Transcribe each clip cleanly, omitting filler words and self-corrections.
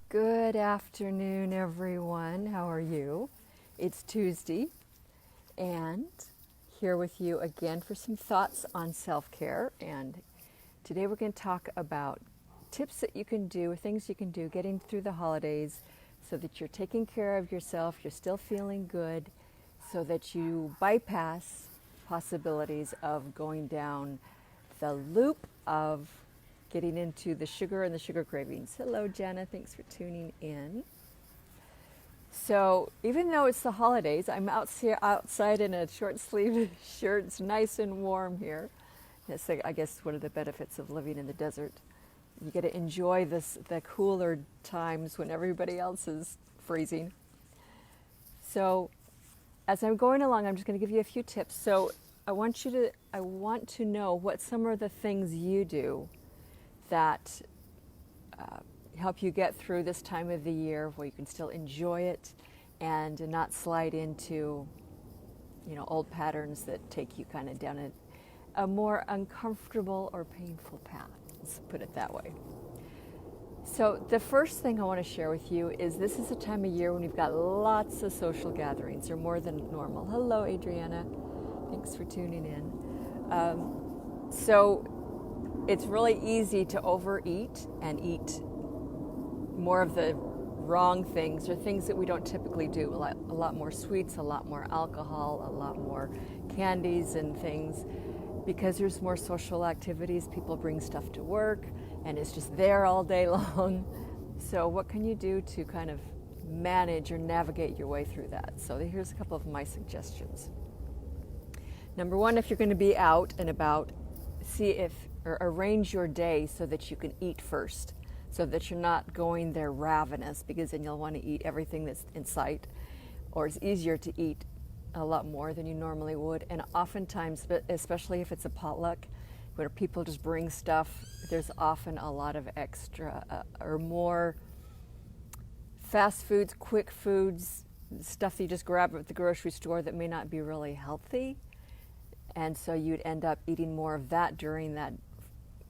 Good afternoon, everyone. How are you? It's Tuesday, and here with you again for some thoughts on self-care. And today we're going to talk about tips that you can do, things you can do getting through the holidays so that you're taking care of yourself, you're still feeling good, so that you bypass possibilities of going down the loop of getting into the sugar and the sugar cravings. Hello, Jenna. Thanks for tuning in. So even though it's the holidays, I'm outside in a short sleeve shirt. It's nice and warm here. That's, I guess, one of the benefits of living in the desert. You get to enjoy the cooler times when everybody else is freezing. So as I'm going along, I'm just going to give you a few tips. So I want to know what some of the things you do that help you get through this time of the year where you can still enjoy it and not slide into, old patterns that take you kind of down a more uncomfortable or painful path. Let's put it that way. So the first thing I want to share with you is this is a time of year when we've got lots of social gatherings, or more than normal. Hello, Adriana. Thanks for tuning in. So it's really easy to overeat and eat more of the wrong things, or things that we don't typically do. A lot more sweets, a lot more alcohol, a lot more candies and things, because there's more social activities. People bring stuff to work and it's just there all day long. So what can you do to kind of manage or navigate your way through that? So here's a couple of my suggestions. Number one, if you're going to be out and about, arrange your day so that you can eat first, so that you're not going there ravenous, because then you'll want to eat everything that's in sight, or it's easier to eat a lot more than you normally would. And oftentimes, especially if it's a potluck where people just bring stuff, there's often a lot of extra or more fast foods, quick foods, stuff that you just grab at the grocery store that may not be really healthy. And so you'd end up eating more of that during that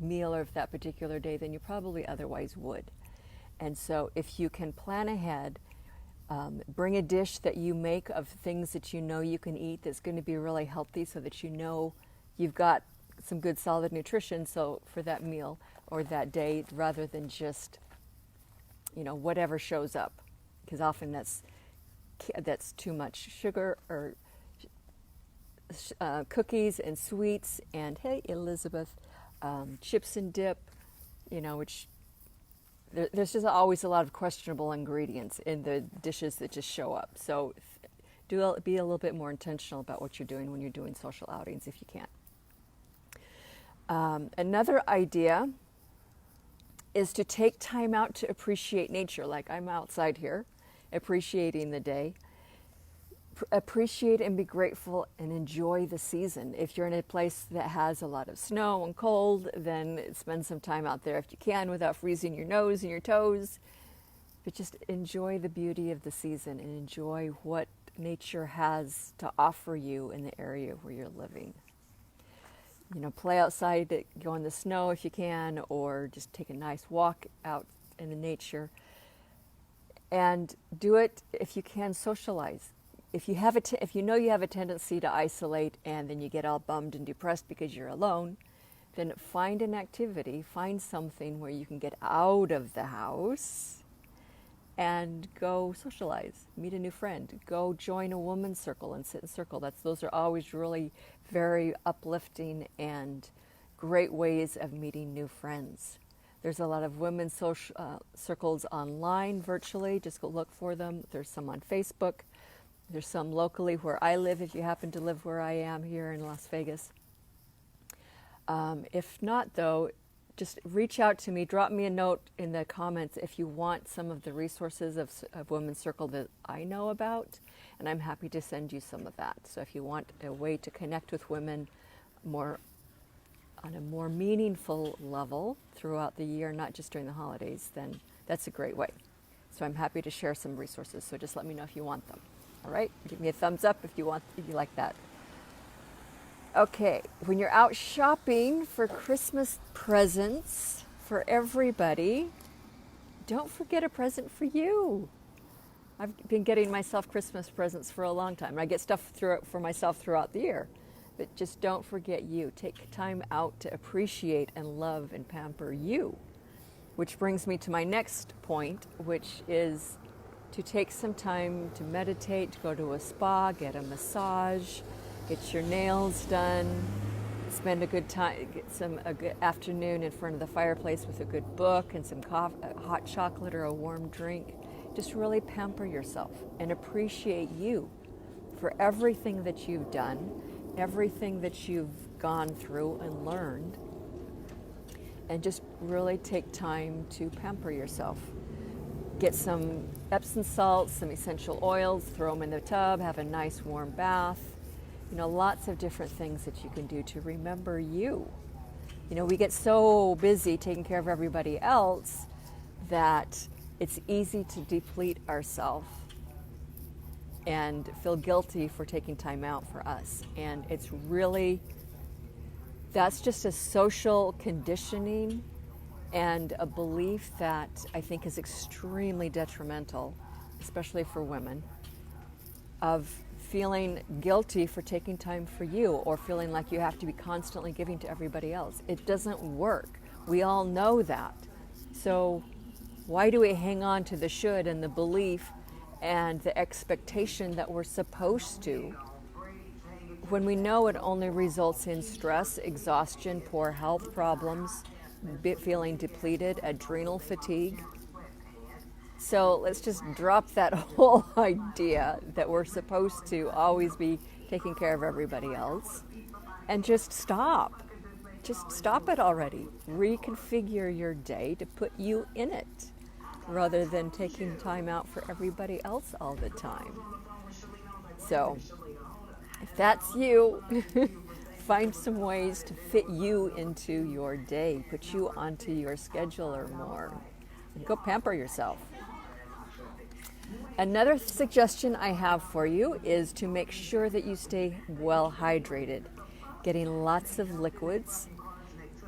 meal or that particular day than you probably otherwise would. And so if you can plan ahead, bring a dish that you make of things that you know you can eat that's going to be really healthy, so that you know you've got some good solid nutrition so for that meal or that day, rather than just whatever shows up, because often that's too much sugar, or cookies and sweets, and hey, Elizabeth, chips and dip, which there's just always a lot of questionable ingredients in the dishes that just show up. So be a little bit more intentional about what you're doing when you're doing social outings if you can. Another idea is to take time out to appreciate nature. Like I'm outside here appreciating the day. Appreciate and be grateful and enjoy the season. If you're in a place that has a lot of snow and cold, then spend some time out there if you can without freezing your nose and your toes. But just enjoy the beauty of the season and enjoy what nature has to offer you in the area where you're living. Play outside, go in the snow if you can, or just take a nice walk out in the nature. And do it if you can. Socialize. If you know you have a tendency to isolate and then you get all bummed and depressed because you're alone, then find an activity, find something where you can get out of the house and go socialize, meet a new friend, go join a woman's circle and sit in circle. Those are always really very uplifting and great ways of meeting new friends. There's a lot of women's social circles online, virtually. Just go look for them. There's some on Facebook. There's some locally where I live, if you happen to live where I am here in Las Vegas. If not, though, just reach out to me. Drop me a note in the comments if you want some of the resources of Women's Circle that I know about, and I'm happy to send you some of that. So if you want a way to connect with women on a more meaningful level throughout the year, not just during the holidays, then that's a great way. So I'm happy to share some resources. So just let me know if you want them. All right, give me a thumbs up if you like that. Okay, when you're out shopping for Christmas presents for everybody, don't forget a present for you. I've been getting myself Christmas presents for a long time. I get stuff for myself throughout the year. But just don't forget you. Take time out to appreciate and love and pamper you. Which brings me to my next point, which is to take some time to meditate, to go to a spa, get a massage, get your nails done, spend a good time, a good afternoon in front of the fireplace with a good book and some hot chocolate or a warm drink. Just really pamper yourself and appreciate you for everything that you've done, everything that you've gone through and learned, and just really take time to pamper yourself. Get some Epsom salts, some essential oils, throw them in the tub, have a nice warm bath. Lots of different things that you can do to remember you. We get so busy taking care of everybody else that it's easy to deplete ourselves and feel guilty for taking time out for us. And that's just a social conditioning and a belief that I think is extremely detrimental, especially for women, of feeling guilty for taking time for you or feeling like you have to be constantly giving to everybody else. It doesn't work. We all know that. So why do we hang on to the should and the belief and the expectation that we're supposed to when we know it only results in stress, exhaustion, poor health problems, feeling depleted, adrenal fatigue? So let's just drop that whole idea that we're supposed to always be taking care of everybody else and just stop. Just stop it already. Reconfigure your day to put you in it rather than taking time out for everybody else all the time. So if that's you, find some ways to fit you into your day, put you onto your schedule or more, and go pamper yourself. Another suggestion I have for you is to make sure that you stay well hydrated, getting lots of liquids,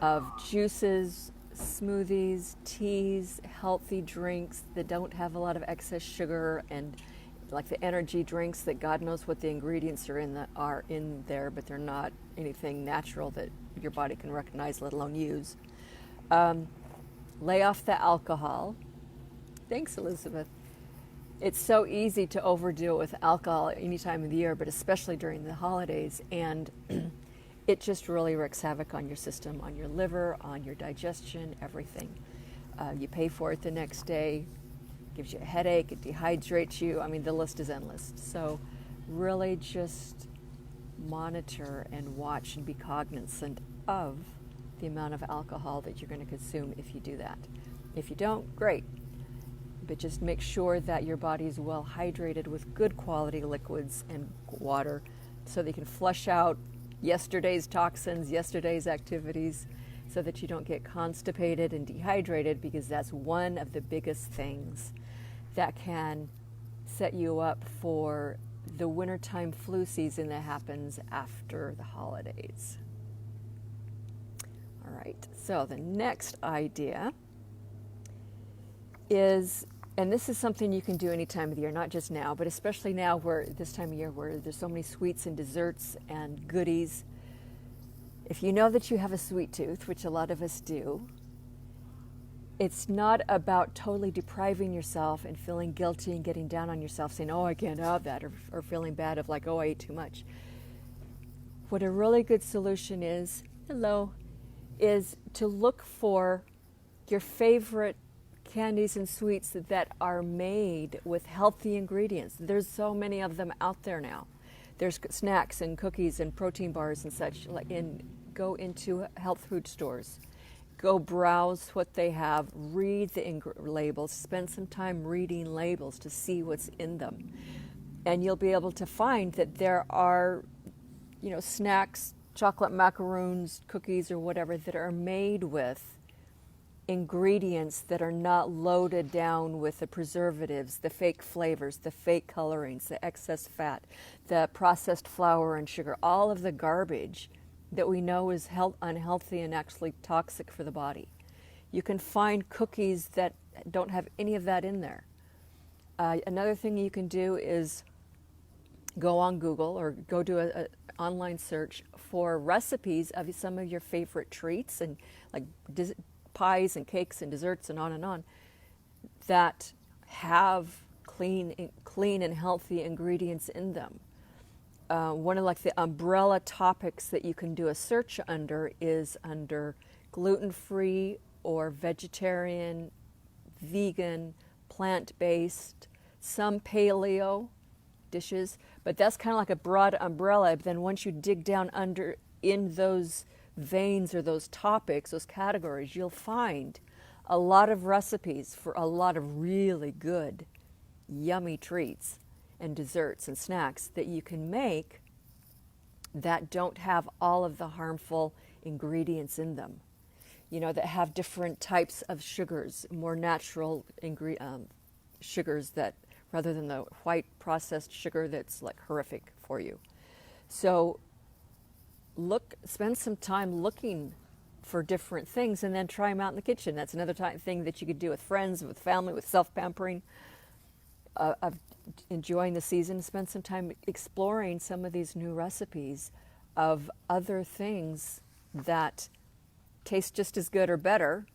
of juices, smoothies, teas, healthy drinks that don't have a lot of excess sugar, and like the energy drinks that God knows what the ingredients are in there, but they're not anything natural that your body can recognize, let alone use. Lay off the alcohol. Thanks, Elizabeth. It's so easy to overdo it with alcohol any time of the year, but especially during the holidays, and it just really wreaks havoc on your system, on your liver, on your digestion, everything. You pay for it the next day, gives you a headache, it dehydrates you. I mean, the list is endless. So really just monitor and watch and be cognizant of the amount of alcohol that you're going to consume if you do that. If you don't, great. But just make sure that your body is well hydrated with good quality liquids and water so that you can flush out yesterday's toxins, yesterday's activities, so that you don't get constipated and dehydrated, because that's one of the biggest things that can set you up for the wintertime flu season that happens after the holidays. All right, so the next idea is, and this is something you can do any time of the year, not just now, but especially now where this time of year where there's so many sweets and desserts and goodies. If you know that you have a sweet tooth, which a lot of us do, it's not about totally depriving yourself and feeling guilty and getting down on yourself saying, oh, I can't have that, or feeling bad of like, oh, I ate too much. What a really good solution is, is to look for your favorite candies and sweets that are made with healthy ingredients. There's so many of them out there now. There's snacks and cookies and protein bars and such. Go into health food stores. Go browse what they have. Read the labels. Spend some time reading labels to see what's in them. And you'll be able to find that there are, snacks, chocolate macaroons, cookies, or whatever that are made with ingredients that are not loaded down with the preservatives, the fake flavors, the fake colorings, the excess fat, the processed flour and sugar, all of the garbage that we know is unhealthy and actually toxic for the body. You can find cookies that don't have any of that in there. Another thing you can do is go on Google or go do an online search for recipes of some of your favorite treats and like pies and cakes and desserts and on that have clean and healthy ingredients in them. One of like the umbrella topics that you can do a search under is under gluten-free or vegetarian, vegan, plant-based, some paleo dishes, but that's kind of like a broad umbrella. But then once you dig down under in those veins or those topics, those categories, you'll find a lot of recipes for a lot of really good, yummy treats and desserts and snacks that you can make that don't have all of the harmful ingredients in them. You know, that have different types of sugars, more natural sugars that rather than the white processed sugar that's like horrific for you. So spend some time looking for different things and then try them out in the kitchen. That's another thing that you could do with friends, with family, with self-pampering, of enjoying the season. Spend some time exploring some of these new recipes of other things that taste just as good or better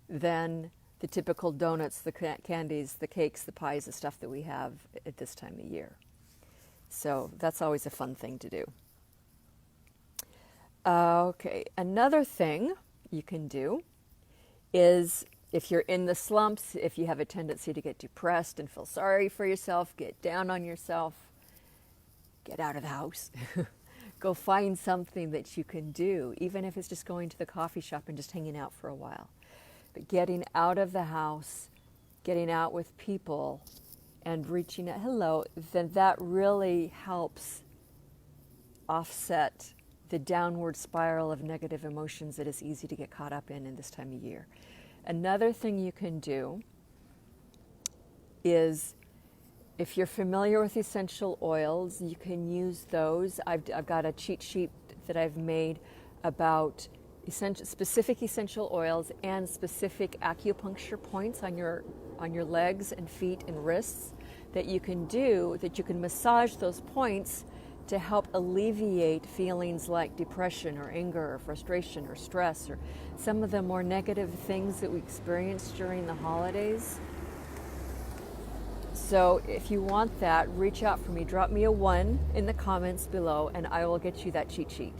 than the typical donuts, the candies, the cakes, the pies, the stuff that we have at this time of year. So that's always a fun thing to do. Okay, another thing you can do is if you're in the slumps, if you have a tendency to get depressed and feel sorry for yourself, get down on yourself, get out of the house. Go find something that you can do, even if it's just going to the coffee shop and just hanging out for a while. But getting out of the house, getting out with people, and reaching out, hello, then that really helps offset the downward spiral of negative emotions that is easy to get caught up in this time of year. Another thing you can do is, if you're familiar with essential oils, you can use those. I've got a cheat sheet that I've made about specific essential oils and specific acupuncture points on your legs and feet and wrists that you can do, that you can massage those points to help alleviate feelings like depression or anger or frustration or stress or some of the more negative things that we experience during the holidays. So if you want that, reach out for me. Drop me a 1 in the comments below and I will get you that cheat sheet.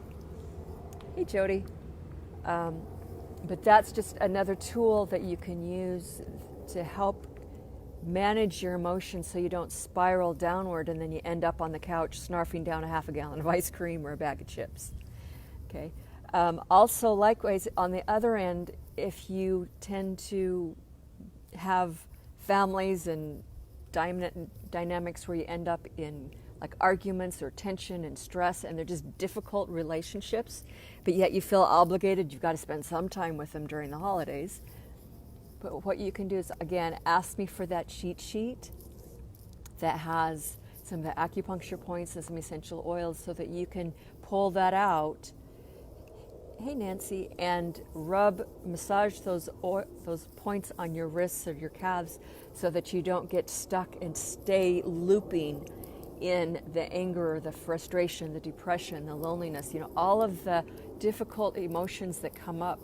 Hey, Jody. But that's just another tool that you can use to help manage your emotions so you don't spiral downward and then you end up on the couch snarfing down a half a gallon of ice cream or a bag of chips. Okay. Also, likewise, on the other end, if you tend to have families and dynamics where you end up in like arguments or tension and stress and they're just difficult relationships, but yet you feel obligated, you've got to spend some time with them during the holidays. But what you can do is, again, ask me for that cheat sheet that has some of the acupuncture points and some essential oils so that you can pull that out, hey Nancy, and massage those points on your wrists or your calves so that you don't get stuck and stay looping in the anger, the frustration, the depression, the loneliness, all of the difficult emotions that come up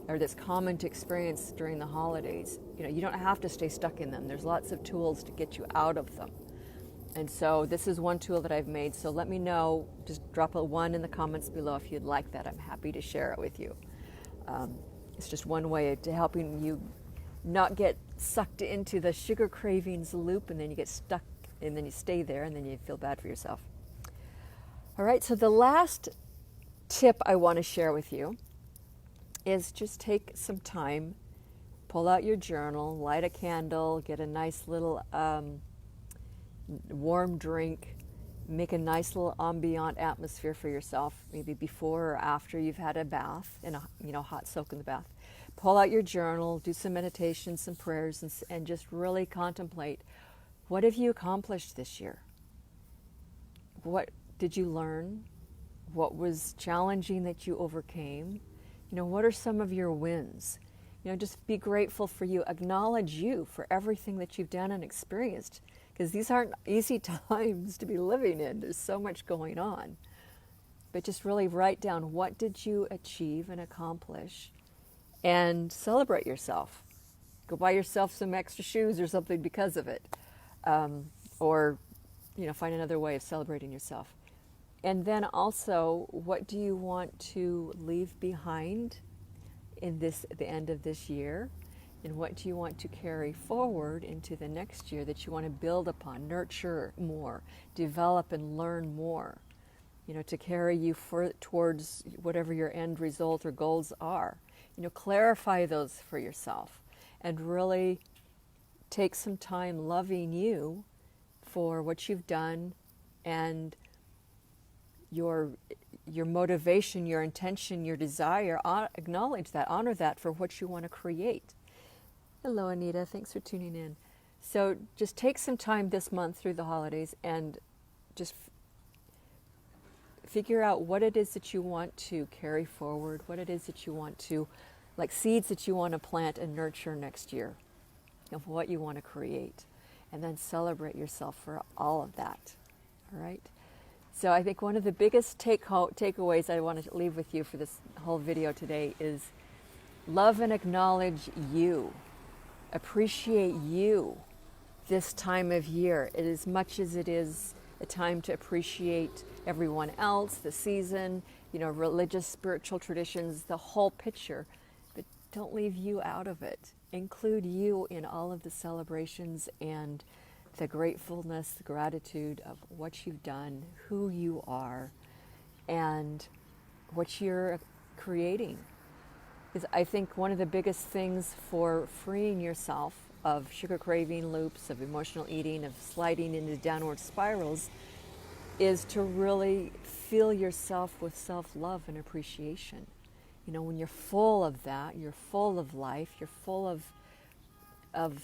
or that's common to experience during the holidays. You don't have to stay stuck in them. There's lots of tools to get you out of them. And so this is one tool that I've made. So let me know, just drop a 1 in the comments below if you'd like that. I'm happy to share it with you. It's just one way to helping you not get sucked into the sugar cravings loop and then you get stuck and then you stay there and then you feel bad for yourself. All right, so the last tip I want to share with you is just take some time, pull out your journal, light a candle, get a nice little warm drink, make a nice little ambient atmosphere for yourself, maybe before or after you've had a bath, in a hot soak in the bath. Pull out your journal, do some meditation, some prayers, and just really contemplate, what have you accomplished this year? What did you learn? What was challenging that you overcame? What are some of your wins? Just be grateful for you. Acknowledge you for everything that you've done and experienced, because these aren't easy times to be living in. There's so much going on. But just really write down, what did you achieve and accomplish, and celebrate yourself. Go buy yourself some extra shoes or something because of it. Or, find another way of celebrating yourself. And then also, what do you want to leave behind in the end of this year? And what do you want to carry forward into the next year that you want to build upon, nurture more, develop and learn more, to carry you towards whatever your end result or goals are. Clarify those for yourself and really take some time loving you for what you've done and your motivation, your intention, your desire. Acknowledge that, honor that for what you want to create. Hello, Anita. Thanks for tuning in. So just take some time this month through the holidays and just figure out what it is that you want to carry forward, what it is that you want to, like seeds that you want to plant and nurture next year, of what you want to create. And then celebrate yourself for all of that. All right? So I think one of the biggest takeaways I want to leave with you for this whole video today is love and acknowledge you. Appreciate you this time of year, as much as it is a time to appreciate everyone else, the season, religious, spiritual traditions, the whole picture. But don't leave you out of it. Include you in all of the celebrations and the gratefulness, the gratitude of what you've done, who you are, and what you're creating. Because I think one of the biggest things for freeing yourself of sugar craving loops, of emotional eating, of sliding into downward spirals, is to really fill yourself with self-love and appreciation. When you're full of that, you're full of life, you're full of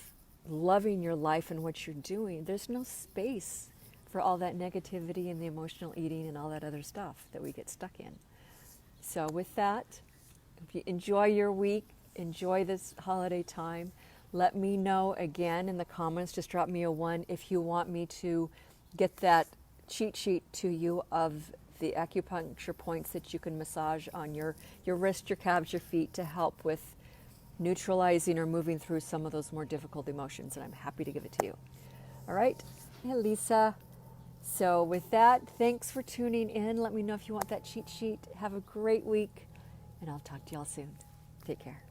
loving your life and what you're doing, there's no space for all that negativity and the emotional eating and all that other stuff that we get stuck in. So with that, if you enjoy your week, enjoy this holiday time. Let me know again in the comments. Just drop me a 1 if you want me to get that cheat sheet to you of the acupuncture points that you can massage on your wrist, your calves, your feet to help with neutralizing or moving through some of those more difficult emotions. And I'm happy to give it to you. All right. Hey, Lisa. So with that, thanks for tuning in. Let me know if you want that cheat sheet. Have a great week, and I'll talk to y'all soon. Take care.